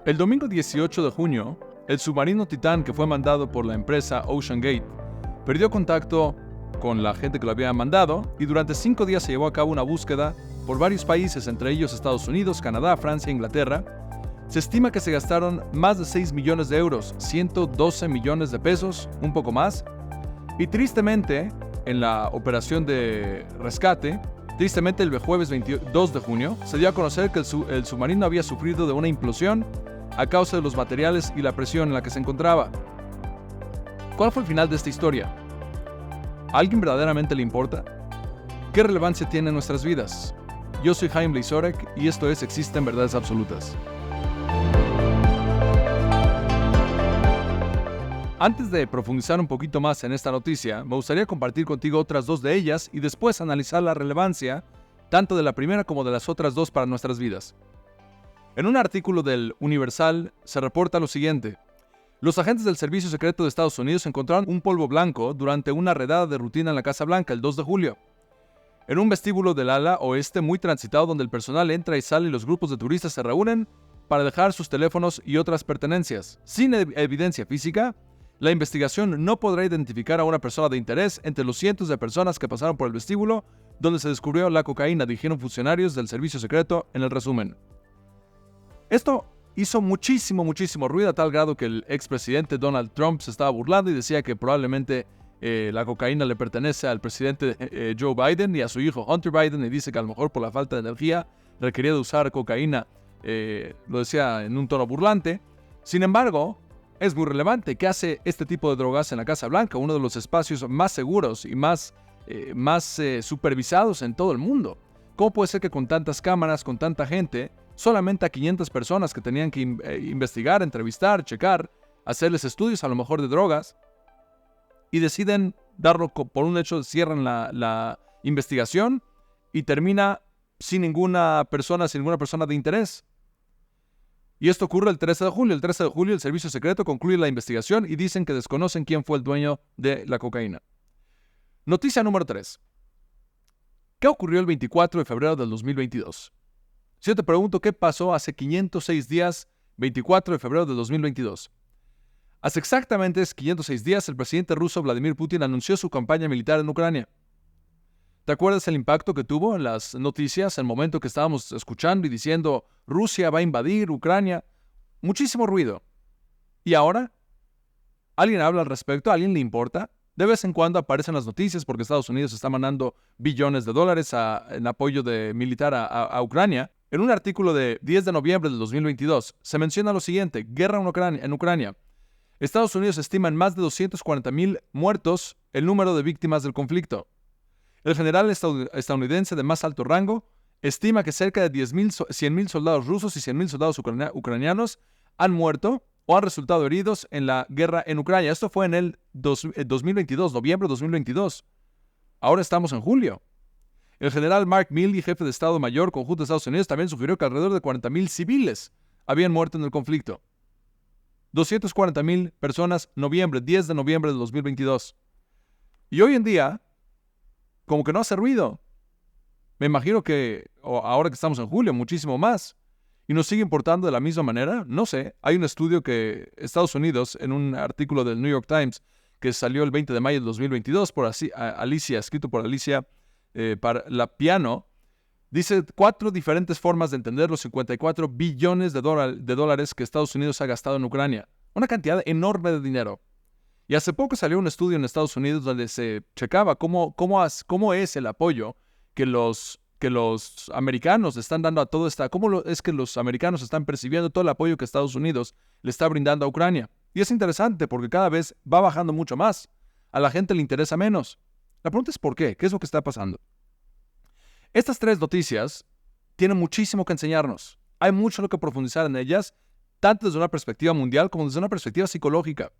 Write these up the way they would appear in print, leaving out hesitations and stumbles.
El domingo 18 de junio, el submarino Titán que fue mandado por la empresa OceanGate perdió contacto con la gente que lo había mandado y durante 5 días se llevó a cabo una búsqueda por varios países, entre ellos Estados Unidos, Canadá, Francia e Inglaterra. Se estima que se gastaron más de 6 millones de euros, 112 millones de pesos, un poco más. Y tristemente, en la operación de rescate, el jueves 22 de junio, se dio a conocer que el submarino había sufrido de una implosión a causa de los materiales y la presión en la que se encontraba. ¿Cuál fue el final de esta historia? ¿A alguien verdaderamente le importa? ¿Qué relevancia tiene en nuestras vidas? Yo soy Chaim Leisorek y esto es Existen Verdades Absolutas. Antes de profundizar un poquito más en esta noticia, me gustaría compartir contigo otras dos de ellas y después analizar la relevancia tanto de la primera como de las otras dos para nuestras vidas. En un artículo del Universal se reporta lo siguiente. Los agentes del Servicio Secreto de Estados Unidos encontraron un polvo blanco durante una redada de rutina en la Casa Blanca el 2 de julio. En un vestíbulo del ala oeste muy transitado donde el personal entra y sale y los grupos de turistas se reúnen para dejar sus teléfonos y otras pertenencias. Sin evidencia física, la investigación no podrá identificar a una persona de interés entre los cientos de personas que pasaron por el vestíbulo donde se descubrió la cocaína, dijeron funcionarios del Servicio Secreto en el resumen. Esto hizo muchísimo ruido a tal grado que el expresidente Donald Trump se estaba burlando y decía que probablemente la cocaína le pertenece al presidente Joe Biden y a su hijo Hunter Biden, y dice que a lo mejor por la falta de energía requería de usar cocaína, lo decía en un tono burlante. Sin embargo, es muy relevante. ¿Qué hace este tipo de drogas en la Casa Blanca, uno de los espacios más seguros y más supervisados en todo el mundo? ¿Cómo puede ser que con tantas cámaras, con tanta gente, solamente a 500 personas que tenían que investigar, entrevistar, checar, hacerles estudios a lo mejor de drogas, y deciden darlo por un hecho, cierran la investigación y termina sin ninguna persona de interés? Y esto ocurre el 13 de julio. El 13 de julio el Servicio Secreto concluye la investigación y dicen que desconocen quién fue el dueño de la cocaína. Noticia número 3. ¿Qué ocurrió el 24 de febrero del 2022? Si yo te pregunto qué pasó hace 506 días, 24 de febrero del 2022. Hace exactamente 506 días, el presidente ruso Vladimir Putin anunció su campaña militar en Ucrania. ¿Te acuerdas el impacto que tuvo en las noticias en el momento que estábamos escuchando y diciendo Rusia va a invadir Ucrania? Muchísimo ruido. ¿Y ahora? ¿Alguien habla al respecto? ¿A alguien le importa? De vez en cuando aparecen las noticias porque Estados Unidos está mandando billones de dólares en apoyo militar a Ucrania. En un artículo de 10 de noviembre del 2022 se menciona lo siguiente: guerra en Ucrania. Estados Unidos estima en más de 240,000 muertos el número de víctimas del conflicto. El general estadounidense de más alto rango estima que cerca de 100,000 soldados rusos y 100,000 soldados ucranianos han muerto o han resultado heridos en la guerra en Ucrania. Esto fue en el 2022, noviembre de 2022. Ahora estamos en julio. El general Mark Milley, jefe de Estado Mayor Conjunto de Estados Unidos, también sugirió que alrededor de 40,000 civiles habían muerto en el conflicto. 240,000 personas, 10 de noviembre de 2022. Y hoy en día, como que no hace ruido. Me imagino que ahora que estamos en julio, muchísimo más. ¿Y nos sigue importando de la misma manera? No sé. Hay un estudio que Estados Unidos, en un artículo del New York Times, que salió el 20 de mayo de 2022, escrito por Alicia Piano, dice 4 diferentes formas de entender los 54 billones de dólares que Estados Unidos ha gastado en Ucrania. Una cantidad enorme de dinero. Y hace poco salió un estudio en Estados Unidos donde se checaba cómo es el apoyo que los americanos están dando a todo esto, es que los americanos están percibiendo todo el apoyo que Estados Unidos le está brindando a Ucrania. Y es interesante porque cada vez va bajando mucho más. A la gente le interesa menos. La pregunta es ¿por qué? ¿Qué es lo que está pasando? Estas 3 noticias tienen muchísimo que enseñarnos. Hay mucho lo que profundizar en ellas, tanto desde una perspectiva mundial como desde una perspectiva psicológica.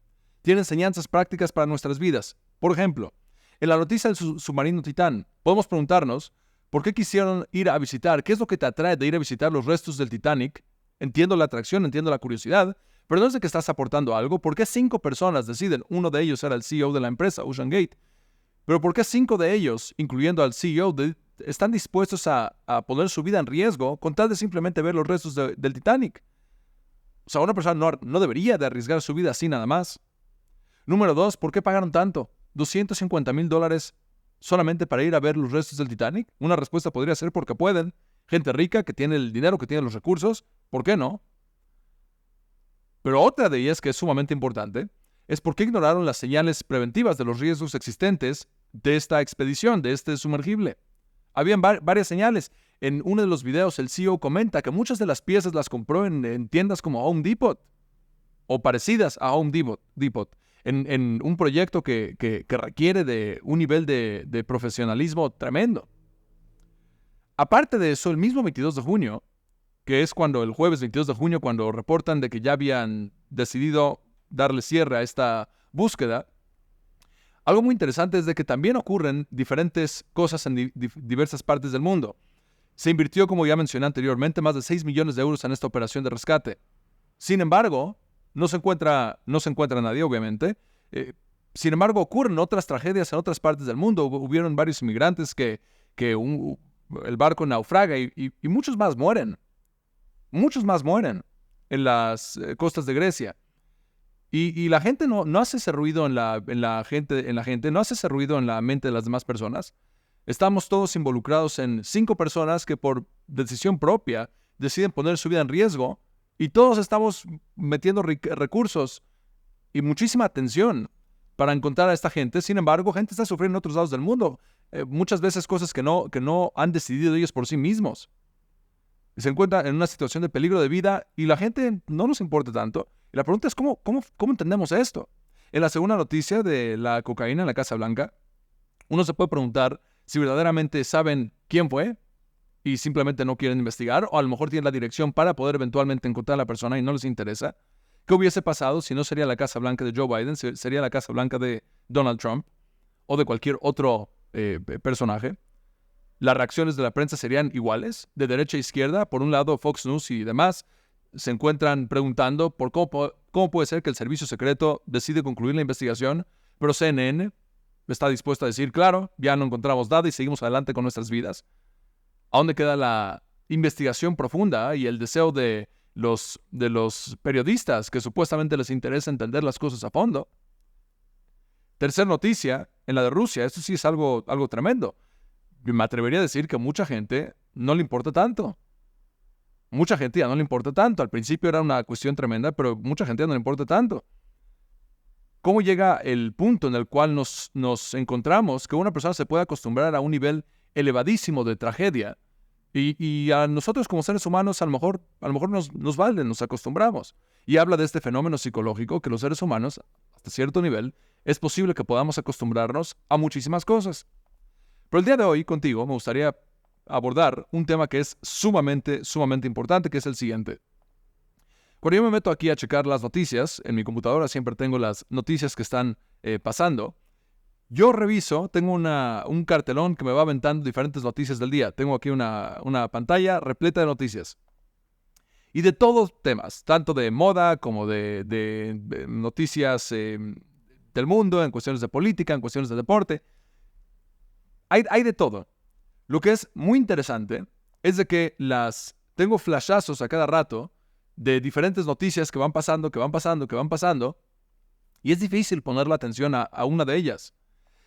Tiene enseñanzas prácticas para nuestras vidas. Por ejemplo, en la noticia del submarino Titán, podemos preguntarnos ¿por qué quisieron ir a visitar? ¿Qué es lo que te atrae de ir a visitar los restos del Titanic? Entiendo la atracción, entiendo la curiosidad, pero no es de que estás aportando algo. ¿Por qué 5 personas deciden? Uno de ellos era el CEO de la empresa, OceanGate. Pero ¿por qué 5 de ellos, incluyendo al CEO, están dispuestos a poner su vida en riesgo con tal de simplemente ver los restos del Titanic? O sea, una persona no debería de arriesgar su vida así nada más. Número 2, ¿por qué pagaron tanto? $250,000 solamente para ir a ver los restos del Titanic. Una respuesta podría ser porque pueden. Gente rica que tiene el dinero, que tiene los recursos. ¿Por qué no? Pero otra de ellas, que es sumamente importante, es por qué ignoraron las señales preventivas de los riesgos existentes de esta expedición, de este sumergible. Habían varias señales. En uno de los videos, el CEO comenta que muchas de las piezas las compró en tiendas como Home Depot o parecidas a Home Depot en un proyecto que requiere de un nivel de profesionalismo tremendo. Aparte de eso, el mismo 22 de junio, que es el jueves 22 de junio, cuando reportan de que ya habían decidido darle cierre a esta búsqueda, algo muy interesante es de que también ocurren diferentes cosas en diversas partes del mundo. Se invirtió, como ya mencioné anteriormente, más de 6 millones de euros en esta operación de rescate. Sin embargo, no se encuentra nadie, obviamente. Sin embargo, ocurren otras tragedias en otras partes del mundo. Hubieron varios inmigrantes que el barco naufraga y muchos más mueren. Muchos más mueren en las costas de Grecia. Y la gente no hace ese ruido en la gente, no hace ese ruido en la mente de las demás personas. Estamos todos involucrados en 5 personas que por decisión propia deciden poner su vida en riesgo y todos estamos metiendo recursos y muchísima atención para encontrar a esta gente. Sin embargo, gente está sufriendo en otros lados del mundo. Muchas veces cosas que no han decidido ellos por sí mismos. Se encuentran en una situación de peligro de vida y la gente no nos importa tanto. Y la pregunta es, ¿cómo entendemos esto? En la segunda noticia de la cocaína en la Casa Blanca, uno se puede preguntar si verdaderamente saben quién fue y simplemente no quieren investigar, o a lo mejor tienen la dirección para poder eventualmente encontrar a la persona y no les interesa. ¿Qué hubiese pasado si no sería la Casa Blanca de Joe Biden, sería la Casa Blanca de Donald Trump o de cualquier otro personaje? Las reacciones de la prensa serían iguales, de derecha a izquierda. Por un lado, Fox News y demás se encuentran preguntando por cómo puede ser que el servicio secreto decide concluir la investigación, pero CNN está dispuesto a decir, claro, ya no encontramos nada y seguimos adelante con nuestras vidas. ¿A dónde queda la investigación profunda y el deseo de los periodistas que supuestamente les interesa entender las cosas a fondo? Tercera noticia, en la de Rusia, esto sí es algo tremendo. Me atrevería a decir que mucha gente no le importa tanto. Mucha gente ya no le importa tanto. Al principio era una cuestión tremenda, pero mucha gente ya no le importa tanto. ¿Cómo llega el punto en el cual nos encontramos que una persona se puede acostumbrar a un nivel elevadísimo de tragedia? Y a nosotros como seres humanos a lo mejor nos vale, nos acostumbramos. Y habla de este fenómeno psicológico que los seres humanos, hasta cierto nivel, es posible que podamos acostumbrarnos a muchísimas cosas. Pero el día de hoy, contigo, me gustaría abordar un tema que es sumamente importante, que es el siguiente. Cuando yo me meto aquí a checar las noticias, en mi computadora siempre tengo las noticias que están pasando. Yo reviso, tengo un cartelón que me va aventando diferentes noticias del día. Tengo aquí una pantalla repleta de noticias. Y de todos temas, tanto de moda como de noticias del mundo, en cuestiones de política, en cuestiones de deporte. Hay de todo. Lo que es muy interesante es de que tengo flashazos a cada rato de diferentes noticias que van pasando, y es difícil poner la atención a una de ellas.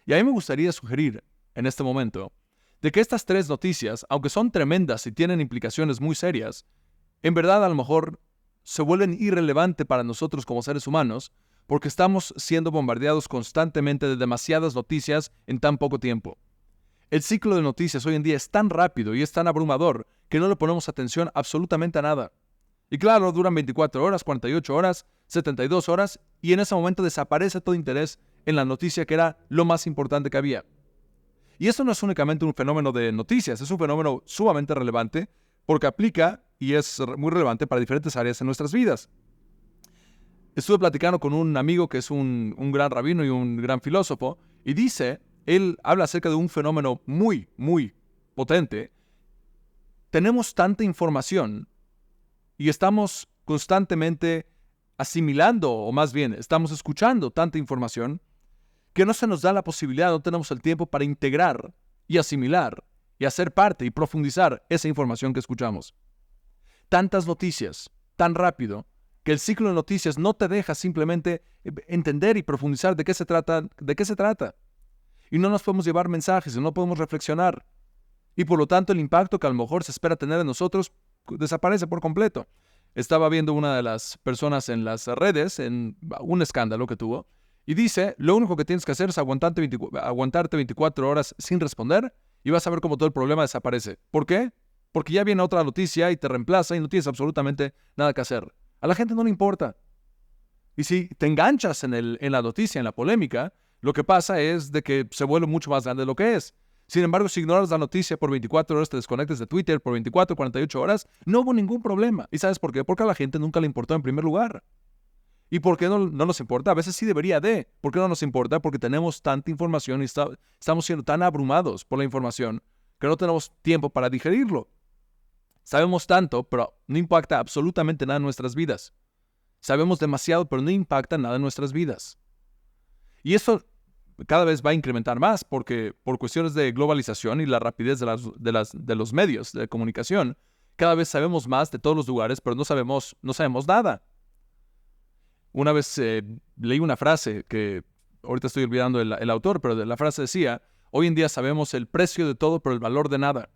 Y a mí me gustaría sugerir en este momento de que estas 3 noticias, aunque son tremendas y tienen implicaciones muy serias, en verdad a lo mejor se vuelven irrelevantes para nosotros como seres humanos porque estamos siendo bombardeados constantemente de demasiadas noticias en tan poco tiempo. El ciclo de noticias hoy en día es tan rápido y es tan abrumador que no le ponemos atención absolutamente a nada. Y claro, duran 24 horas, 48 horas, 72 horas y en ese momento desaparece todo interés en la noticia que era lo más importante que había. Y esto no es únicamente un fenómeno de noticias, es un fenómeno sumamente relevante porque aplica y es muy relevante para diferentes áreas en nuestras vidas. Estuve platicando con un amigo que es un gran rabino y un gran filósofo y él habla acerca de un fenómeno muy, muy potente. Tenemos tanta información y estamos constantemente asimilando, o más bien, estamos escuchando tanta información que no se nos da la posibilidad, no tenemos el tiempo para integrar y asimilar y hacer parte y profundizar esa información que escuchamos. Tantas noticias, tan rápido, que el ciclo de noticias no te deja simplemente entender y profundizar de qué se trata, Y no nos podemos llevar mensajes y no podemos reflexionar. Y por lo tanto el impacto que a lo mejor se espera tener en nosotros desaparece por completo. Estaba viendo una de las personas en las redes, en un escándalo que tuvo, y dice, lo único que tienes que hacer es aguantarte 24 horas sin responder y vas a ver cómo todo el problema desaparece. ¿Por qué? Porque ya viene otra noticia y te reemplaza y no tienes absolutamente nada que hacer. A la gente no le importa. Y si te enganchas en la noticia, en la polémica, lo que pasa es de que se vuelve mucho más grande de lo que es. Sin embargo, si ignoras la noticia por 24 horas, te desconectas de Twitter por 24, 48 horas, no hubo ningún problema. ¿Y sabes por qué? Porque a la gente nunca le importó en primer lugar. ¿Y por qué no nos importa? A veces sí debería de. ¿Por qué no nos importa? Porque tenemos tanta información y estamos siendo tan abrumados por la información que no tenemos tiempo para digerirlo. Sabemos tanto, pero no impacta absolutamente nada en nuestras vidas. Sabemos demasiado, pero no impacta nada en nuestras vidas. Y eso cada vez va a incrementar más porque por cuestiones de globalización y la rapidez de los medios de comunicación, cada vez sabemos más de todos los lugares, pero no sabemos nada. Una vez leí una frase que ahorita estoy olvidando el autor, pero la frase decía, hoy en día sabemos el precio de todo, pero el valor de nada.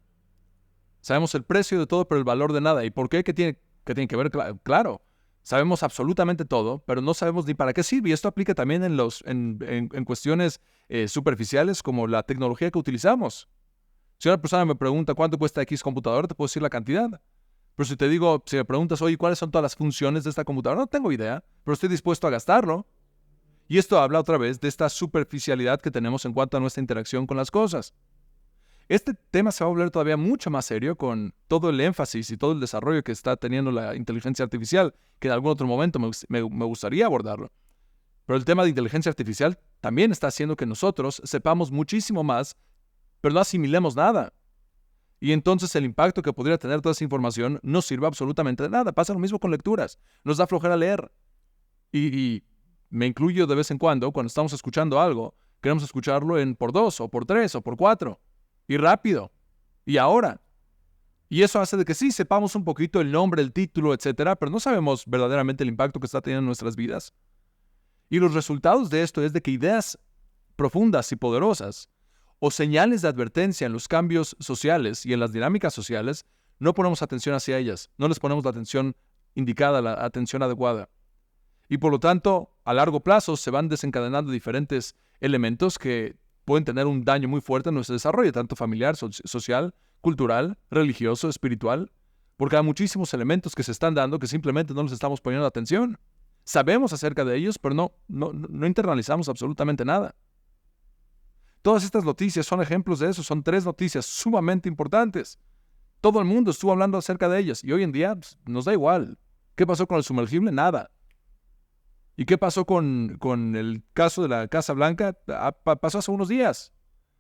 Sabemos el precio de todo, pero el valor de nada. ¿Y por qué? ¿Qué tiene que ver? Claro, sabemos absolutamente todo, pero no sabemos ni para qué sirve. Y esto aplica también en cuestiones superficiales como la tecnología que utilizamos. Si una persona me pregunta cuánto cuesta X computadora, te puedo decir la cantidad. Pero si me preguntas, oye, ¿cuáles son todas las funciones de esta computadora? No tengo idea, pero estoy dispuesto a gastarlo. Y esto habla otra vez de esta superficialidad que tenemos en cuanto a nuestra interacción con las cosas. Este tema se va a volver todavía mucho más serio con todo el énfasis y todo el desarrollo que está teniendo la inteligencia artificial, que en algún otro momento me gustaría abordarlo. Pero el tema de inteligencia artificial también está haciendo que nosotros sepamos muchísimo más, pero no asimilemos nada. Y entonces el impacto que podría tener toda esa información no sirve absolutamente de nada. Pasa lo mismo con lecturas. Nos da flojera leer. Y me incluyo de vez en cuando estamos escuchando algo, queremos escucharlo en por 2 o por 3 o por 4. Y rápido. Y ahora. Y eso hace de que sí sepamos un poquito el nombre, el título, etcétera, pero no sabemos verdaderamente el impacto que está teniendo en nuestras vidas. Y los resultados de esto es de que ideas profundas y poderosas o señales de advertencia en los cambios sociales y en las dinámicas sociales, no ponemos atención hacia ellas, no les ponemos la atención indicada, la atención adecuada. Y por lo tanto, a largo plazo se van desencadenando diferentes elementos que pueden tener un daño muy fuerte en nuestro desarrollo, tanto familiar, social, cultural, religioso, espiritual, porque hay muchísimos elementos que se están dando que simplemente no les estamos poniendo atención. Sabemos acerca de ellos, pero no internalizamos absolutamente nada. Todas estas noticias son ejemplos de eso, son 3 noticias sumamente importantes. Todo el mundo estuvo hablando acerca de ellas y hoy en día nos da igual. ¿Qué pasó con el sumergible? Nada. ¿Y qué pasó con el caso de la Casa Blanca? Pasó hace unos días.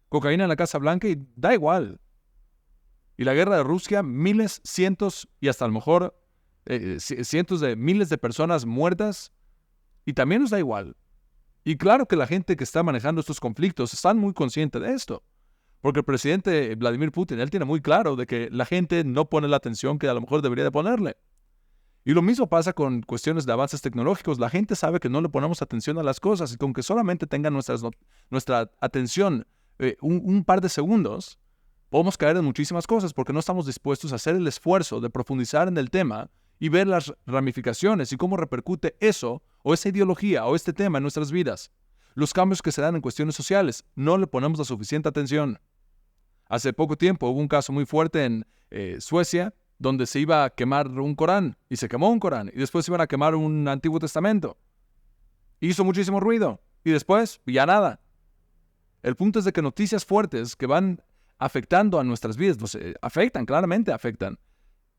Cocaína en la Casa Blanca y da igual. Y la guerra de Rusia, miles, cientos y hasta a lo mejor cientos de miles de personas muertas y también nos da igual. Y claro que la gente que está manejando estos conflictos están muy consciente de esto. Porque el presidente Vladimir Putin, él tiene muy claro de que la gente no pone la atención que a lo mejor debería de ponerle. Y lo mismo pasa con cuestiones de avances tecnológicos. La gente sabe que no le ponemos atención a las cosas y con que solamente tengan nuestra atención un par de segundos, podemos caer en muchísimas cosas porque no estamos dispuestos a hacer el esfuerzo de profundizar en el tema y ver las ramificaciones y cómo repercute eso o esa ideología o este tema en nuestras vidas. Los cambios que se dan en cuestiones sociales, no le ponemos la suficiente atención. Hace poco tiempo hubo un caso muy fuerte en Suecia donde se iba a quemar un Corán y se quemó un Corán y después iban a quemar un Antiguo Testamento. Hizo muchísimo ruido y después ya nada. El punto es de que noticias fuertes que van afectando a nuestras vidas, claramente afectan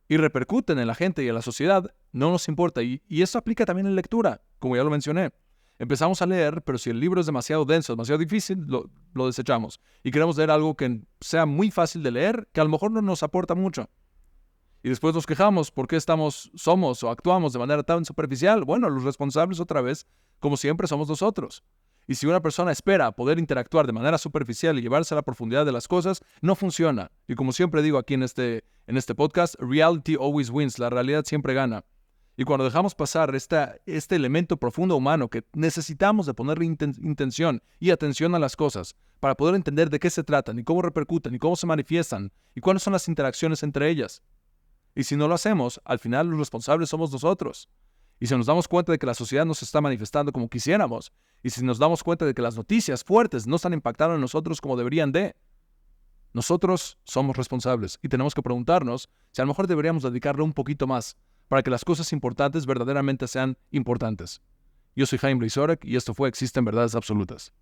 y repercuten en la gente y en la sociedad, no nos importa. Y eso aplica también en lectura, como ya lo mencioné. Empezamos a leer, pero si el libro es demasiado denso, demasiado difícil, lo desechamos. Y queremos leer algo que sea muy fácil de leer, que a lo mejor no nos aporta mucho. Y después nos quejamos por qué somos o actuamos de manera tan superficial. Bueno, los responsables otra vez, como siempre, somos nosotros. Y si una persona espera poder interactuar de manera superficial y llevarse a la profundidad de las cosas, no funciona. Y como siempre digo aquí en este podcast, reality always wins, la realidad siempre gana. Y cuando dejamos pasar este elemento profundo humano que necesitamos de ponerle intención y atención a las cosas para poder entender de qué se tratan y cómo repercuten y cómo se manifiestan y cuáles son las interacciones entre ellas. Y si no lo hacemos, al final los responsables somos nosotros. Y si nos damos cuenta de que la sociedad no se está manifestando como quisiéramos, y si nos damos cuenta de que las noticias fuertes no están impactando en nosotros como deberían de, nosotros somos responsables y tenemos que preguntarnos si a lo mejor deberíamos dedicarle un poquito más para que las cosas importantes verdaderamente sean importantes. Yo soy Jaime Blazorek y esto fue Existen Verdades Absolutas.